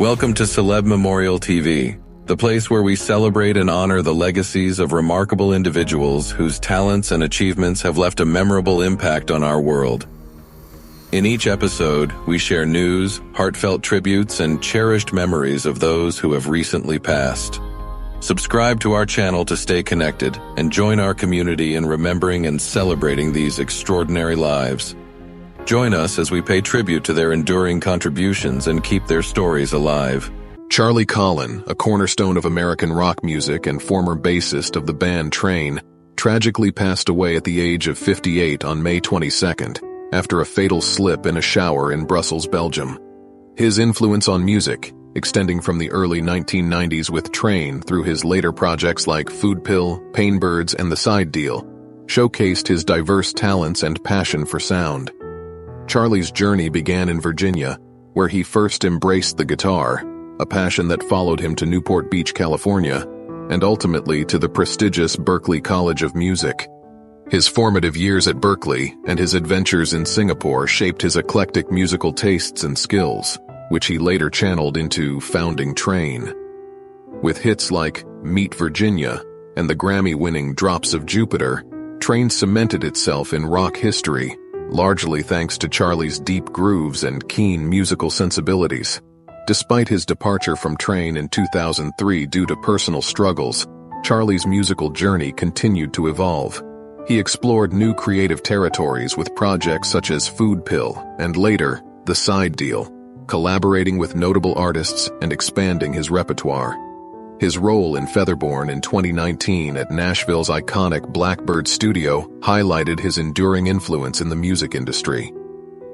Welcome to Celeb Memorial TV, the place where we celebrate and honor the legacies of remarkable individuals whose talents and achievements have left a memorable impact on our world. In each episode, we share news, heartfelt tributes, and cherished memories of those who have recently passed. Subscribe to our channel to stay connected and join our community in remembering and celebrating these extraordinary lives. Join us as we pay tribute to their enduring contributions and keep their stories alive. Charlie Colin, a cornerstone of American rock music and former bassist of the band Train, tragically passed away at the age of 58 on May 22nd after a fatal slip in a shower in Brussels, Belgium. His influence on music, extending from the early 1990s with Train through his later projects like Food Pill, Painbirds, and The Side Deal, showcased his diverse talents and passion for sound. Charlie's journey began in Virginia, where he first embraced the guitar, a passion that followed him to Newport Beach, California, and ultimately to the prestigious Berklee College of Music. His formative years at Berklee and his adventures in Singapore shaped his eclectic musical tastes and skills, which he later channeled into founding Train. With hits like Meet Virginia and the Grammy-winning Drops of Jupiter, Train cemented itself in rock history, largely thanks to Charlie's deep grooves and keen musical sensibilities. Despite his departure from Train in 2003 due to personal struggles, Charlie's musical journey continued to evolve. He explored new creative territories with projects such as Food Pill and later, The Side Deal, collaborating with notable artists and expanding his repertoire. His role in Featherborn in 2019 at Nashville's iconic Blackbird Studio highlighted his enduring influence in the music industry.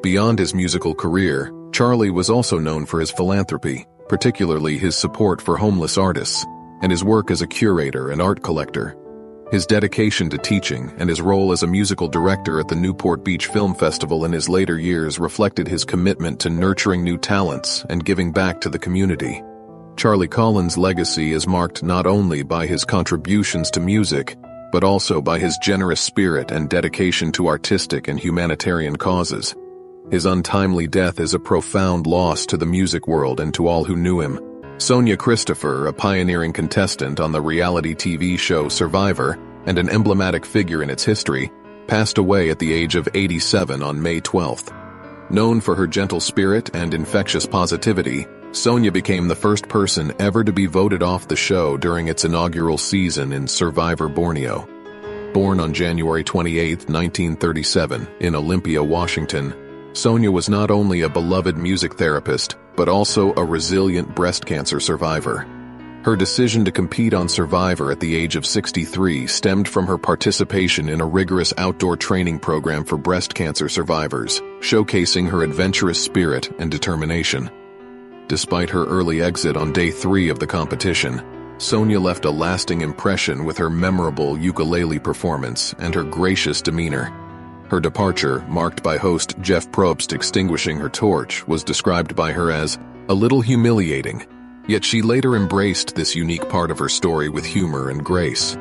Beyond his musical career, Charlie was also known for his philanthropy, particularly his support for homeless artists, and his work as a curator and art collector. His dedication to teaching and his role as a musical director at the Newport Beach Film Festival in his later years reflected his commitment to nurturing new talents and giving back to the community. Charlie Colin's legacy is marked not only by his contributions to music, but also by his generous spirit and dedication to artistic and humanitarian causes. His untimely death is a profound loss to the music world and to all who knew him. Sonia, a pioneering contestant on the reality TV show Survivor and an emblematic figure in its history, passed away at the age of 87 on May 12th. Known for her gentle spirit and infectious positivity, Sonia became the first person ever to be voted off the show during its inaugural season in Survivor Borneo. Born on January 28, 1937, in Olympia, Washington, Sonia was not only a beloved music therapist, but also a resilient breast cancer survivor. Her decision to compete on Survivor at the age of 63 stemmed from her participation in a rigorous outdoor training program for breast cancer survivors, showcasing her adventurous spirit and determination. Despite her early exit on day 3 of the competition, Sonia left a lasting impression with her memorable ukulele performance and her gracious demeanor. Her departure, marked by host Jeff Probst extinguishing her torch, was described by her as a little humiliating, yet she later embraced this unique part of her story with humor and grace.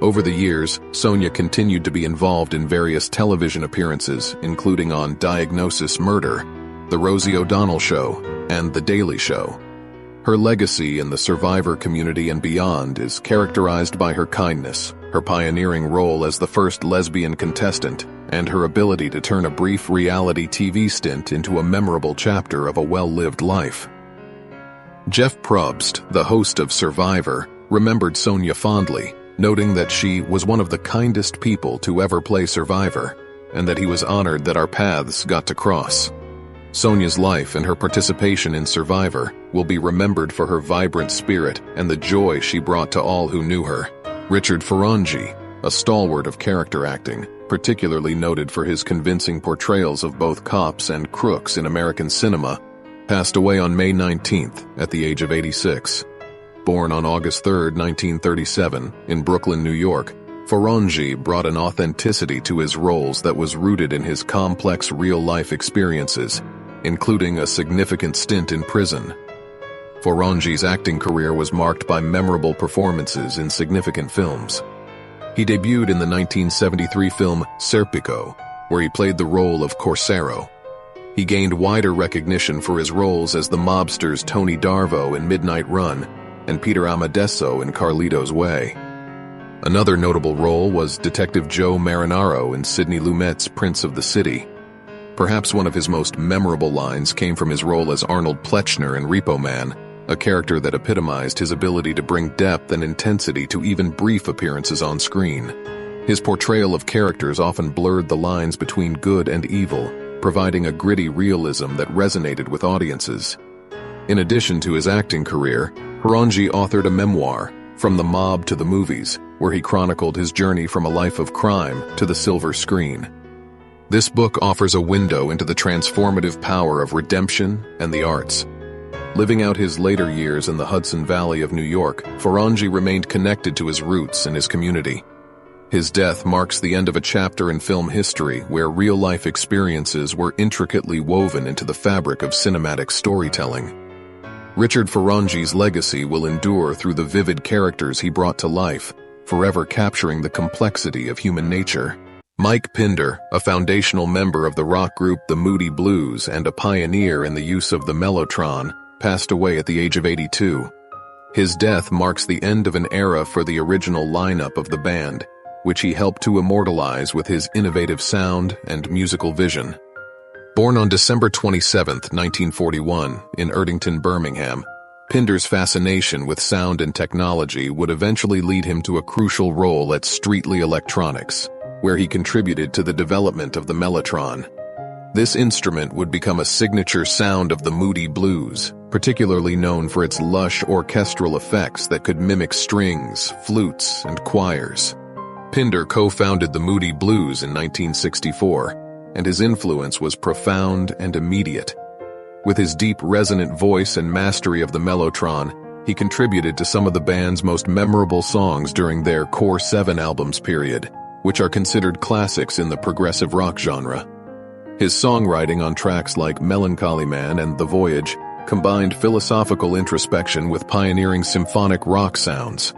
Over the years, Sonia continued to be involved in various television appearances, including on Diagnosis Murder, The Rosie O'Donnell Show, and The Daily Show. Her legacy in the Survivor community and beyond is characterized by her kindness, her pioneering role as the first lesbian contestant, and her ability to turn a brief reality TV stint into a memorable chapter of a well-lived life. Jeff Probst, the host of Survivor, remembered Sonia fondly, noting that she was one of the kindest people to ever play Survivor, and that he was honored that our paths got to cross. Sonia's life and her participation in Survivor will be remembered for her vibrant spirit and the joy she brought to all who knew her. Richard Fanji, a stalwart of character acting, particularly noted for his convincing portrayals of both cops and crooks in American cinema, passed away on May 19th at the age of 86. Born on August 3, 1937, in Brooklyn, New York, Fanji brought an authenticity to his roles that was rooted in his complex real-life experiences, including a significant stint in prison. Fanji's acting career was marked by memorable performances in significant films. He debuted in the 1973 film Serpico, where he played the role of Corsaro. He gained wider recognition for his roles as the mobsters Tony Darvo in Midnight Run and Peter Amadesso in Carlito's Way. Another notable role was Detective Joe Marinaro in Sidney Lumet's Prince of the City. Perhaps one of his most memorable lines came from his role as Arnold Pletchner in Repo Man, a character that epitomized his ability to bring depth and intensity to even brief appearances on screen. His portrayal of characters often blurred the lines between good and evil, providing a gritty realism that resonated with audiences. In addition to his acting career, Fanji authored a memoir, From the Mob to the Movies, where he chronicled his journey from a life of crime to the silver screen. This book offers a window into the transformative power of redemption and the arts. Living out his later years in the Hudson Valley of New York, Fanji remained connected to his roots and his community. His death marks the end of a chapter in film history where real-life experiences were intricately woven into the fabric of cinematic storytelling. Richard Fanji's legacy will endure through the vivid characters he brought to life, forever capturing the complexity of human nature. Mike Pinder, a foundational member of the rock group The Moody Blues and a pioneer in the use of the mellotron, passed away at the age of 82. His death marks the end of an era for the original lineup of the band, which he helped to immortalize with his innovative sound and musical vision. Born on December 27, 1941, in Erdington, Birmingham, Pinder's fascination with sound and technology would eventually lead him to a crucial role at Streetly Electronics, where he contributed to the development of the mellotron. This instrument would become a signature sound of the Moody Blues, particularly known for its lush orchestral effects that could mimic strings, flutes, and choirs. Pinder co-founded the Moody Blues in 1964, and his influence was profound and immediate. With his deep, resonant voice and mastery of the mellotron, he contributed to some of the band's most memorable songs during their Core 7 albums period, which are considered classics in the progressive rock genre. His songwriting on tracks like Melancholy Man and The Voyage combined philosophical introspection with pioneering symphonic rock sounds.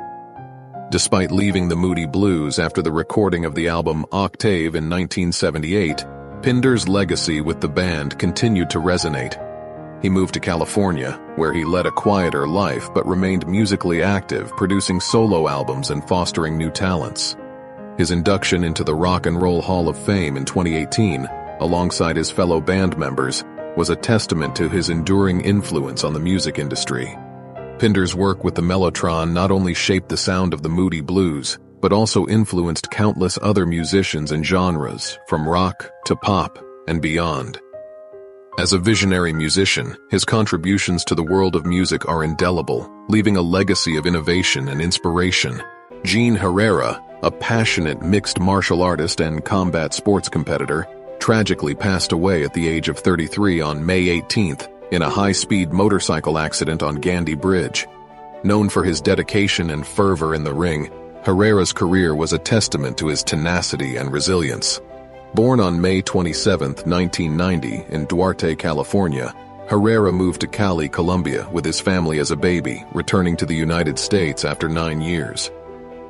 Despite leaving the Moody Blues after the recording of the album Octave in 1978, Pinder's legacy with the band continued to resonate. He moved to California, where he led a quieter life but remained musically active, producing solo albums and fostering new talents. His induction into the Rock and Roll Hall of Fame in 2018, alongside his fellow band members, was a testament to his enduring influence on the music industry. Pinder's work with the mellotron not only shaped the sound of the Moody Blues, but also influenced countless other musicians and genres, from rock to pop and beyond. As a visionary musician, his contributions to the world of music are indelible, leaving a legacy of innovation and inspiration. Gene Herrera, a passionate mixed martial artist and combat sports competitor, tragically passed away at the age of 33 on May 18th in a high-speed motorcycle accident on Gandy Bridge. Known for his dedication and fervor in the ring, Herrera's career was a testament to his tenacity and resilience. Born on May 27, 1990, in Duarte, California, Herrera moved to Cali, Colombia with his family as a baby, returning to the United States after 9 years.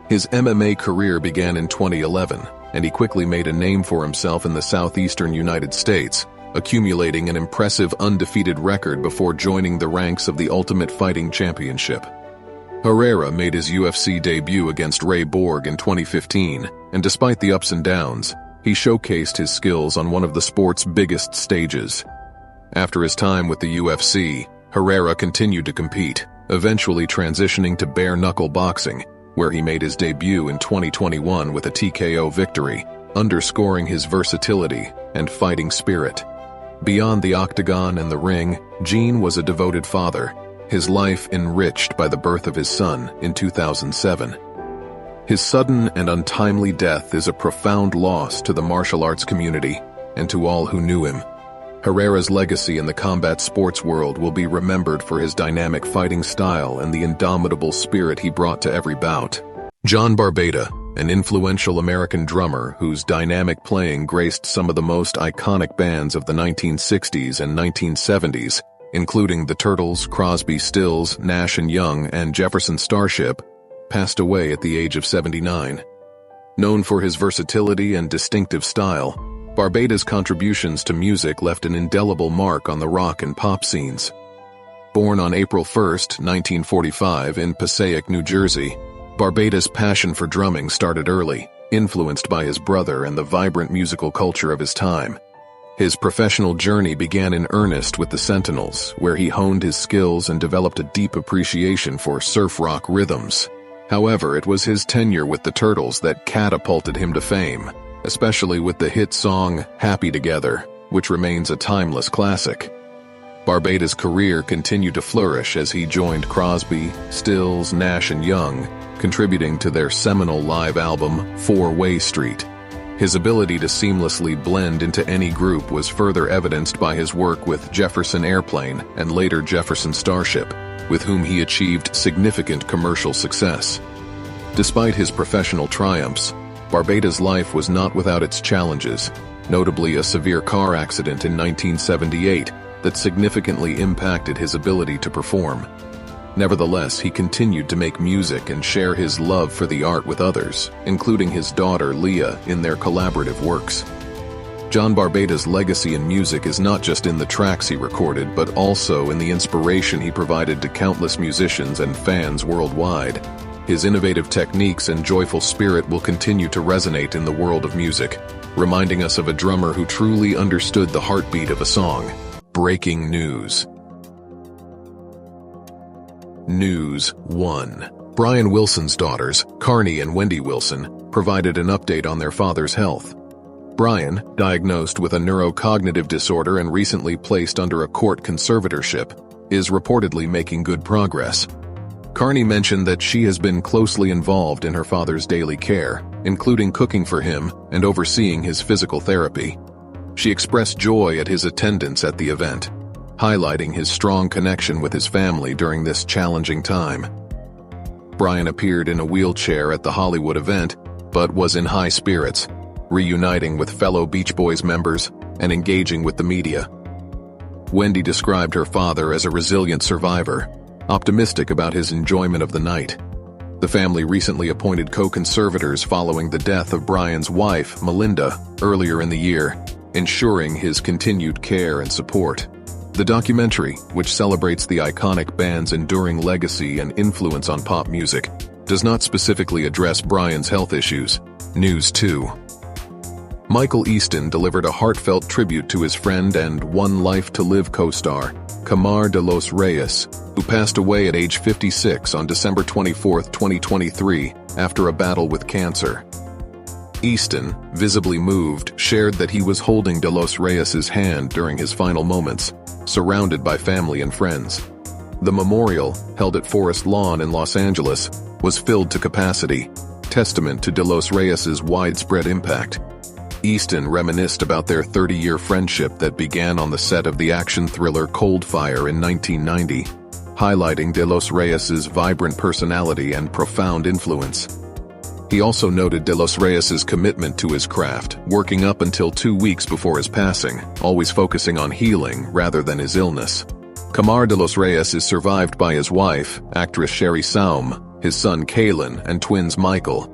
His MMA career began in 2011, and he quickly made a name for himself in the southeastern United States, accumulating an impressive undefeated record before joining the ranks of the Ultimate Fighting Championship. Herrera made his UFC debut against Ray Borg in 2015, and despite the ups and downs, he showcased his skills on one of the sport's biggest stages. After his time with the UFC, Herrera continued to compete, eventually transitioning to bare-knuckle boxing, where he made his debut in 2021 with a TKO victory, underscoring his versatility and fighting spirit. Beyond the octagon and the ring, Gene was a devoted father, his life enriched by the birth of his son in 2007. His sudden and untimely death is a profound loss to the martial arts community and to all who knew him. Herrera's legacy in the combat sports world will be remembered for his dynamic fighting style and the indomitable spirit he brought to every bout. John Barbetta, an influential American drummer whose dynamic playing graced some of the most iconic bands of the 1960s and 1970s, including the Turtles, Crosby, Stills, Nash & Young, and Jefferson Starship, passed away at the age of 79. Known for his versatility and distinctive style, Barbetta's contributions to music left an indelible mark on the rock and pop scenes. Born on April 1, 1945 in Passaic, New Jersey, Barbetta's passion for drumming started early, influenced by his brother and the vibrant musical culture of his time. His professional journey began in earnest with the Sentinels, where he honed his skills and developed a deep appreciation for surf rock rhythms. However, it was his tenure with the Turtles that catapulted him to fame, especially with the hit song Happy Together, which remains a timeless classic. Barbetta's career continued to flourish as he joined Crosby, Stills, Nash & Young, contributing to their seminal live album, Four-Way Street. His ability to seamlessly blend into any group was further evidenced by his work with Jefferson Airplane and later Jefferson Starship, with whom he achieved significant commercial success. Despite his professional triumphs, Barbetta's life was not without its challenges, notably a severe car accident in 1978 that significantly impacted his ability to perform. Nevertheless, he continued to make music and share his love for the art with others, including his daughter Leah in their collaborative works. John Barbetta's legacy in music is not just in the tracks he recorded, but also in the inspiration he provided to countless musicians and fans worldwide. His innovative techniques and joyful spirit will continue to resonate in the world of music, reminding us of a drummer who truly understood the heartbeat of a song. Breaking news. News 1. Brian Wilson's daughters, Carney and Wendy Wilson, provided an update on their father's health. Brian, diagnosed with a neurocognitive disorder and recently placed under a court conservatorship, is reportedly making good progress. Carney mentioned that she has been closely involved in her father's daily care, including cooking for him and overseeing his physical therapy. She expressed joy at his attendance at the event, highlighting his strong connection with his family during this challenging time. Brian appeared in a wheelchair at the Hollywood event, but was in high spirits, reuniting with fellow Beach Boys members and engaging with the media. Wendy described her father as a resilient survivor, optimistic about his enjoyment of the night. The family recently appointed co-conservators following the death of Brian's wife, Melinda, earlier in the year, ensuring his continued care and support. The documentary, which celebrates the iconic band's enduring legacy and influence on pop music, does not specifically address Brian's health issues. News 2. Michael Easton delivered a heartfelt tribute to his friend and One Life to Live co-star, Kamar de los Reyes, who passed away at age 56 on December 24, 2023, after a battle with cancer. Easton, visibly moved, shared that he was holding de los Reyes' hand during his final moments, surrounded by family and friends. The memorial, held at Forest Lawn in Los Angeles, was filled to capacity, testament to de los Reyes' widespread impact. Easton reminisced about their 30-year friendship that began on the set of the action thriller Cold Fire in 1990, highlighting de los Reyes' vibrant personality and profound influence. He also noted de los Reyes' commitment to his craft, working up until 2 weeks before his passing, always focusing on healing rather than his illness. Kamar de los Reyes is survived by his wife, actress Sherry Saum, his son Colin, and twins Michael,